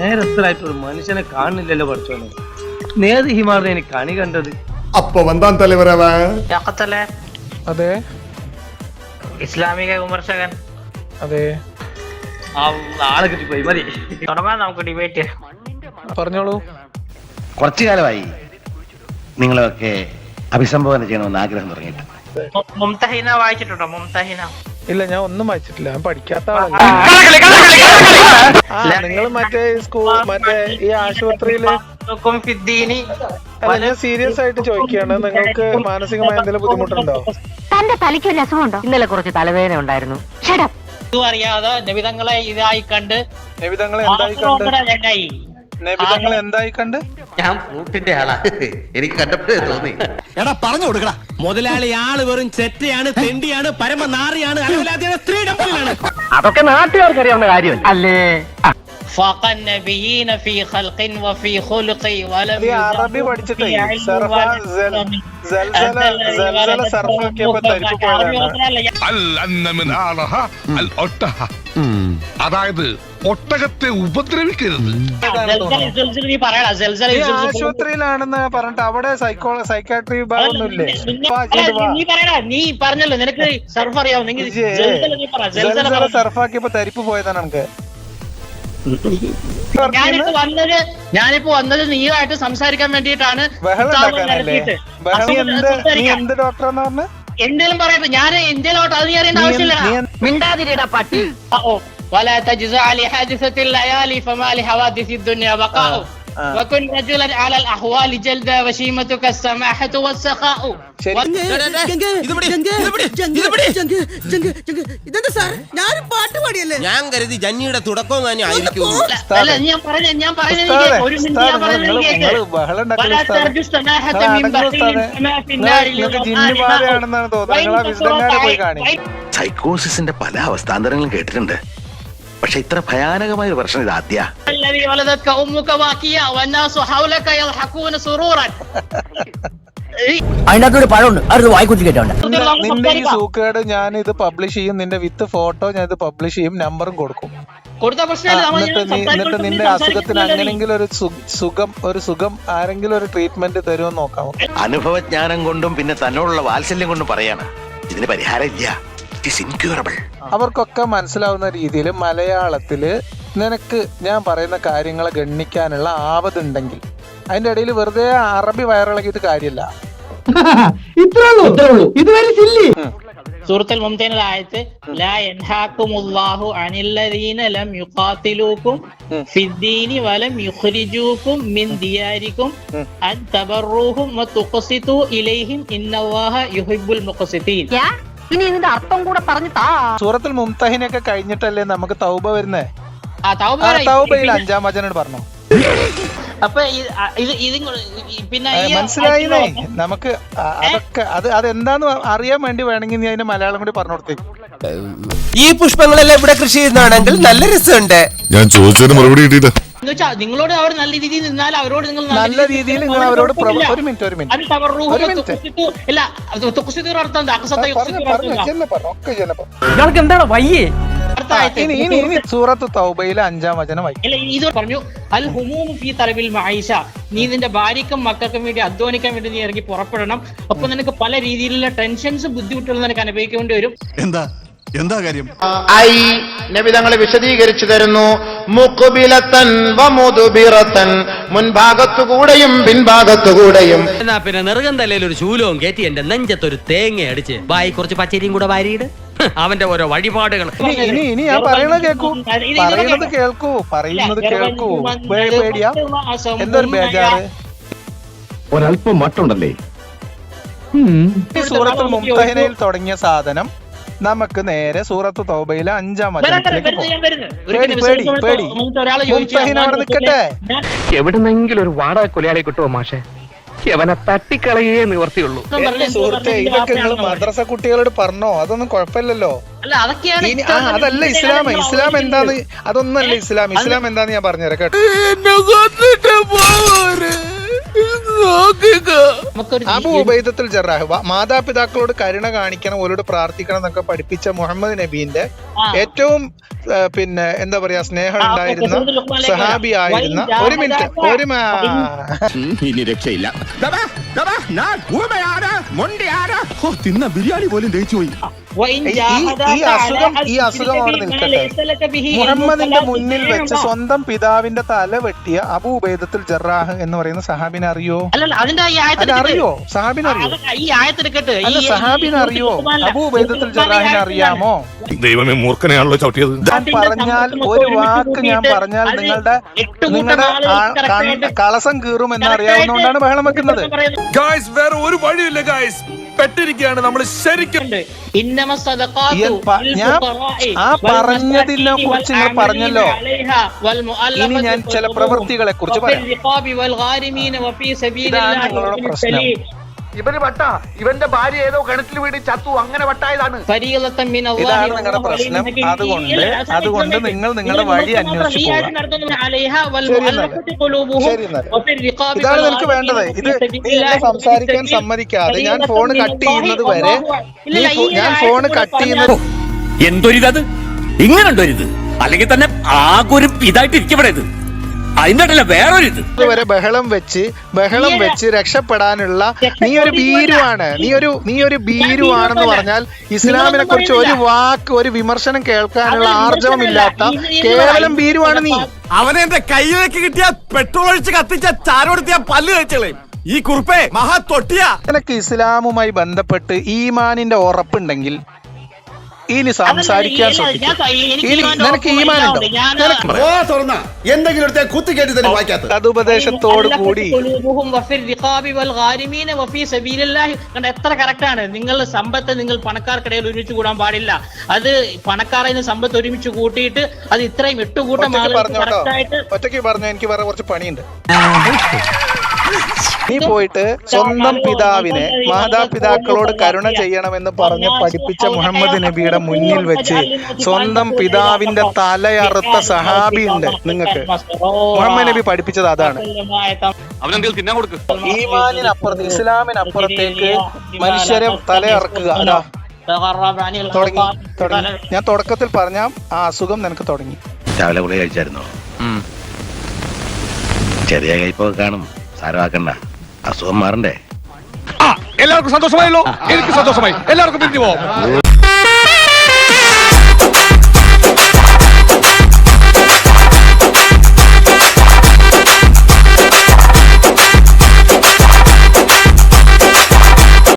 നേരത്തിലായിട്ടൊരു മനുഷ്യനെ കാണുന്നില്ലല്ലോ പഠിച്ചോനെ. നേത് ഹിമാറിനെ എനിക്ക് കണി കണ്ടത്. അപ്പൊ വന്താൻ തലവരവ. അതെ. ഇസ്ലാമിക വിമർശകൻ. അതെ. ആളെ കിട്ടിപ്പോയി. മതി തുടങ്ങാം നമുക്ക് ഡിബേറ്റ്. പറഞ്ഞോളൂ. കുറച്ചു കാലമായി നിങ്ങളൊക്കെ അഭിസംബോധന ചെയ്യണമെന്ന് ആഗ്രഹം തുടങ്ങിയിട്ട്. മുംതഹിന വായിച്ചിട്ടുണ്ടോ? മുംതഹിന ഇല്ല, ഞാൻ ഒന്നും വായിച്ചിട്ടില്ല. ഞാൻ പഠിക്കാത്ത ആളല്ല. നിങ്ങൾ മറ്റേ മറ്റേ ഈ ആശുപത്രിയില് ഞാൻ സീരിയസ് ആയിട്ട് ചോദിക്കുകയാണ്. നിങ്ങൾക്ക് മാനസികമായ എന്തെങ്കിലും ബുദ്ധിമുട്ടുണ്ടോ? തന്റെ തലയ്ക്ക് ഒരു രസമുണ്ടോ? ഇന്നലെ കുറച്ച് തലവേദന ഉണ്ടായിരുന്നു. അറിയാതെ നബിതങ്ങളെ ഇതായി കണ്ട് നബിതങ്ങളെ എന്തായി കണ്ട് ഞാൻ ഫ്രൂട്ടിന്റെ ആളാ, എനിക്ക് കണ്ടപ്പോഴേ തോന്നി. എടാ പറഞ്ഞു കൊടുക്കടാ. മുതലാളി ആള് വെറും ചെറ്റയാണ്, തെണ്ടിയാണ്, പരമനാറിയാണ്, അലവലാതിയാണ്, സ്ത്രീഡപ്പനാണ്. അതൊക്കെ നാട്ടുകാർക്കറിയാവുന്ന കാര്യമല്ല അല്ലേ? അറബി പഠിച്ചിട്ടേ അതായത് ഒട്ടകത്തെ ഉപദ്രവിക്കരുത്. ആശുപത്രിയിലാണെന്ന് പറഞ്ഞിട്ട് അവിടെ സൈക്കാട്രി വിഭാഗമൊന്നുമില്ലേ? നീ പറഞ്ഞല്ലോ നിനക്ക് സർഫ് അറിയാവും. സർഫാക്കിയപ്പോ തരിപ്പ് പോയതാണ് എനിക്ക്. ഞാനിപ്പോ വന്നത് നീയായിട്ട് സംസാരിക്കാൻ വേണ്ടിയിട്ടാണ്. എന്ത് ഡോക്ടറാന്ന് പറഞ്ഞ എന്തേലും പറയട്ടെ. ഞാൻ എന്തേലോട്ട് അത് നീ അറിയേണ്ട ആവശ്യമില്ല. മിണ്ടാതിരിടാ പട്ടി. ولا تجزع لحادثة الليالي فما لحوادث الدنيا بقاء وكن رجلا على الأحوال جلدا وشيمتك السماحة والسخاء. ഞാൻ കരുതി ജന്നിയുടെ തുടക്കം തന്നെ ആയിരിക്കും. സൈക്കോസിന്റെ പല അവസ്ഥാന്തരങ്ങളും കേട്ടിട്ടുണ്ട്, പക്ഷെ ഇത്ര ഭയാനകമായ ഒരു പ്രശ്നം ഇത് ആദ്യ. അതിനകത്തൊരു പഴമുണ്ട്, അത് വായിക്കുറിച്ച് കേട്ടോണ്ട്. നിന്റെ ഈ സൂക്കേട് ഞാൻ ഇത് പബ്ലിഷ് ചെയ്യും. നിന്റെ വിത്ത് ഫോട്ടോ ഞാൻ ഇത് പബ്ലിഷ് ചെയ്യും, നമ്പറും കൊടുക്കും. എന്നിട്ട് നിന്റെ അസുഖത്തിന് അങ്ങനെങ്കിലും ഒരു സുഖം ആരെങ്കിലും ഒരു ട്രീറ്റ്മെന്റ് തരുമെന്ന് നോക്കാമോ? അനുഭവജ്ഞാനം കൊണ്ടും പിന്നെ തന്നോടുള്ള വാത്സല്യം കൊണ്ടും പറയാണ് ഇതിന് പരിഹാരം ഇല്ല. അവർക്കൊക്കെ മനസ്സിലാവുന്ന രീതിയിൽ മലയാളത്തില് നിനക്ക് ഞാൻ പറയുന്ന കാര്യങ്ങളെ ഗണ്ണിക്കാനുള്ള ആവതുണ്ടെങ്കിൽ അതിന്റെ ഇടയിൽ വെറുതെ അറബി വയറിളക്കിയിട്ട് കാര്യമില്ല. സൂറത്തുൽ മുംതഹിനയിൽ ആയത്ത് ലാ യൻഹാകുമുല്ലാഹു അനില്ലദീന ലം യുഖാതിലൂകും ഫിദ്ദീനി വലം യുഖ്രിജൂകും മിൻ ദിയാരികും അൻ തബറൂഹും വതുഖ്സിതു ഇലൈഹിം ഇന്നല്ലാഹ യുഹിബ്ബുൽ മുഖ്സിതീൻ. ഇനി ഇതിന്റെ അർത്ഥം കൂടെ പറഞ്ഞു താ. സൂറത്തുൽ മുംതഹിനൊക്കെ കഴിഞ്ഞിട്ടല്ലേ നമുക്ക് തൗബ വരുന്നേ? തൗബയിൽ 5-ാം വചനം പറഞ്ഞു. അപ്പൊ പിന്നെ മനസ്സിലായില്ലേ? നമുക്ക് അതൊക്കെ അതെന്താന്ന് അറിയാൻ വേണ്ടി വേണമെങ്കിൽ നീ അതിന്റെ മലയാളം കൂടി പറഞ്ഞു കൊടുത്തേക്ക്. ഈ പുഷ്പങ്ങളെല്ലാം ഇവിടെ കൃഷി ചെയ്യുന്നതാണെങ്കിൽ നല്ല രസമുണ്ട്. ഞാൻ ചോദിച്ചതിന് മറുപടി കിട്ടിയില്ല. നിങ്ങളോട് അവർ നല്ല രീതിയിൽ നിന്നാൽ അവരോട് നിങ്ങൾ നല്ല രീതിയിൽ നിങ്ങൾ അവരോട് ഒരു മിനിറ്റ് എന്താണ് വയ്യേ? ഇനി സൂറത്ത് തൗബയിലെ 5-ാം വചനം ഇത് പറഞ്ഞു അൽ ഹുമൂമു ഫീ തലബിൽ മഈശ. നീ നിന്റെ ഭാര്യക്കും മക്കൾക്കും വേണ്ടി അധ്വാനിക്കാൻ വേണ്ടി നീ ഇറങ്ങി പുറപ്പെടണം. അപ്പൊ നിനക്ക് പല രീതിയിലുള്ള ടെൻഷൻസ് ബുദ്ധിമുട്ടുകൾ നിനക്ക് അനുഭവിക്കേണ്ടി വരും. എന്താ കാര്യം? നബി തങ്ങളെ വിശദീകരിച്ചു തരുന്നു. മുഖ്ബിലതൻ വമുദ്ബിറതൻ, മുൻഭാഗത്തുകൂടെയും പിൻഭാഗത്തുകൂടെയും. എന്നാ പിന്നെ നെറുകം തലയിൽ ഒരു ശൂലവും കയറ്റി എന്റെ നെഞ്ചത്തൊരു തേങ്ങ അടിച്ച് ബായി കുറച്ച് പച്ചരിയും കൂടെ വാരിയിട്. അവന്റെ ഓരോ വഴിപാടുകൾ. ഇനി ഞാൻ പറയുന്നത് കേൾക്കൂ. പേടിയാ? എന്തൊരു ബേജാറ്. ഒരല്പം മട്ടുണ്ടല്ലേ? സൂറത്തുൽ മുംതഹിനയിൽ തുടങ്ങിയ സാധനം നമുക്ക് നേരെ സൂറത്ത് തൗബയിലെ 5-ാം വചനത്തിലേക്ക് നിൽക്കട്ടെ. എവിടുന്നെങ്കിലും ഒരു വാടക കൊലയാളി കിട്ടുമോ മാഷെ? അവനെ തട്ടിക്കളയേ നിവർത്തിയുള്ളൂ. സുഹൃത്തെ, ഇതൊക്കെ നിങ്ങൾ മദ്രസ കുട്ടികളോട് പറഞ്ഞോ? അതൊന്നും കുഴപ്പമില്ലല്ലോ. അതല്ല ഇസ്ലാം എന്താന്ന്, അതൊന്നല്ല ഇസ്ലാം എന്താന്ന് ഞാൻ പറഞ്ഞുതരാം കേട്ടോ. നമുക്കൊരു അബു ഉബൈദത്തുൽ ജറാഹ് മാതാപിതാക്കളോട് കരുണ കാണിക്കണം, ഓരോട് പ്രാർത്ഥിക്കണം എന്നൊക്കെ പഠിപ്പിച്ച മുഹമ്മദ് നബീന്റെ ഏറ്റവും പിന്നെ എന്താ പറയാ സ്നേഹം ഉണ്ടായിരുന്ന സഹാബി ആയിരുന്ന ഇനി രക്ഷയില്ല. തിന്ന ബിരിയാണി പോലും ദഹിച്ചു പോയി. ഈ അസുഖം അവിടെ നിൽക്കട്ടെ. മുഹമ്മദിന്റെ മുന്നിൽ വെച്ച് സ്വന്തം പിതാവിന്റെ തല വെട്ടിയ അബു ഉബൈദത്തുൽ ജറാഹ് എന്ന് പറയുന്ന സഹാബിനെ അറിയോ? അല്ലല്ല, അതിന്റെ ഈ ആയത്തിൽ അറിയോ? സഹാബിനെ അറിയോ? ഈ ആയത്തെടുക്കട്ടെ. അല്ല, സഹാബിനെ അറിയോ? അബൂ ഉബൈദത്തുൽ ജറാഹിനെ അറിയാമോ? ദൈവമേ, മൂർഖനെയാണല്ലോ ചവിട്ടിയത്. ഞാൻ പറഞ്ഞാൽ ഒരു വാക്ക് ഞാൻ പറഞ്ഞാൽ നിങ്ങളുടെ കളസം കീറും എന്നറിയാവുന്നതുകൊണ്ടാണ് ബഹളം വെക്കുന്നത്. വേറെ ഒരു വഴിയില്ല ഗായ്സ്, പെട്ടിരിക്കുകയാണ് നമ്മൾ ശരിക്കും. ഞാൻ ആ പറഞ്ഞതിനെ കുറിച്ച് നിങ്ങൾ പറഞ്ഞല്ലോ. ഇനി ഞാൻ ചില പ്രവൃത്തികളെ കുറിച്ച് പറയാം. ഇതാണ് നിങ്ങളുടെ പ്രശ്നം. ഇവന് വട്ട, ഇവന്റെ ഭാര്യ ഏതോ കിണറ്റിൽ വീട് ചത്തു, അങ്ങനെ വട്ടായതാണ്. ഇതാണ് നിങ്ങളുടെ പ്രശ്നം. അതുകൊണ്ട് നിങ്ങൾ നിങ്ങളുടെ വഴി അന്വേഷിച്ചു പോകാം. ഇതാണ് നിനക്ക് വേണ്ടത്. ഇത് നീ സംസാരിക്കാൻ സമ്മതിക്കാതെ ഞാൻ ഫോൺ കട്ട് ചെയ്യുന്നത് വരെ ഞാൻ ഫോൺ കട്ട് ചെയ്യുന്നത് എന്തൊരിത് ഇങ്ങനെണ്ടൊരിത്, അല്ലെങ്കിൽ തന്നെ ആകെ ഒരു ഇതായിട്ട് ഇരിക്കപ്പെടരുത്. അതിന്റെ വേറൊരു ഇത് വരെ ബഹളം വെച്ച് രക്ഷപ്പെടാനുള്ള നീ ഒരു ഭീരുവാണ്. നീ ഒരു ഭീരുവാണെന്ന് പറഞ്ഞാൽ ഇസ്ലാമിനെ കുറിച്ച് ഒരു വാക്ക്, ഒരു വിമർശനം കേൾക്കാനുള്ള ആർജവമില്ലാത്ത കേവലം ഭീരുവാണ് നീ. അവനെ എന്റെ കയ്യിലേക്ക് കിട്ടിയ പെട്രോൾ ഒഴിച്ച് കത്തിച്ച ചാരോടുത്തിയ പല്ല് കഴിച്ചളയും ഈ കുറുപ്പേ മഹാ തൊട്ടിയ. നിനക്ക് ഇസ്ലാമുമായി ബന്ധപ്പെട്ട് ഈമാനിന്റെ ഉറപ്പുണ്ടെങ്കിൽ ഇനി സംസാരിക്കാൻ നിനക്ക് ഈമാനുണ്ടോ? എന്തെങ്കിലും സതുപദേശത്തോടു കൂടി എത്ര കറക്റ്റാണ്. നിങ്ങൾ സമ്പത്ത് നിങ്ങൾ പണക്കാർക്കിടയിൽ ഒരുമിച്ച് കൂടാൻ പാടില്ല. അത് പണക്കാരെ സമ്പത്ത് ഒരുമിച്ച് കൂട്ടിയിട്ട് അത് ഇത്രയും എട്ടുകൂട്ടം ഒറ്റയ്ക്ക് പറഞ്ഞു. എനിക്ക് വേറെ കുറച്ച് പണിയുണ്ട്. നീ പോയിട്ട് സ്വന്തം പിതാവിനെ മാതാപിതാക്കളോട് കരുണ ചെയ്യണമെന്ന് പറഞ്ഞ് പഠിപ്പിച്ച മുഹമ്മദ് നബിയുടെ മുന്നിൽ വെച്ച് സ്വന്തം പിതാവിന്റെ തലയറുത്ത സഹാബി ഉണ്ട് നിങ്ങൾക്ക്. മുഹമ്മദ് നബി പഠിപ്പിച്ചത് അതാണ്. ഈമാനിനപ്പുറത്ത്, ഇസ്ലാമിനപ്പുറത്തേക്ക് മനുഷ്യരെ തലയറക്കുക. അതാ തുടങ്ങി. ഞാൻ തുടക്കത്തിൽ പറഞ്ഞ ആ അസുഖം നിനക്ക് തുടങ്ങി. രാവിലെ ഗുളിക കഴിച്ചായിരുന്നോ? ചെറിയ കയ്പൊക്കെ കാണും, സാരമാക്കണ്ട, അസുഖം മാറണ്ടേ. എല്ലാവർക്കും സന്തോഷമായല്ലോ? എനിക്ക് സന്തോഷമായി. എല്ലാവർക്കും പിരിഞ്ഞു പോവാം.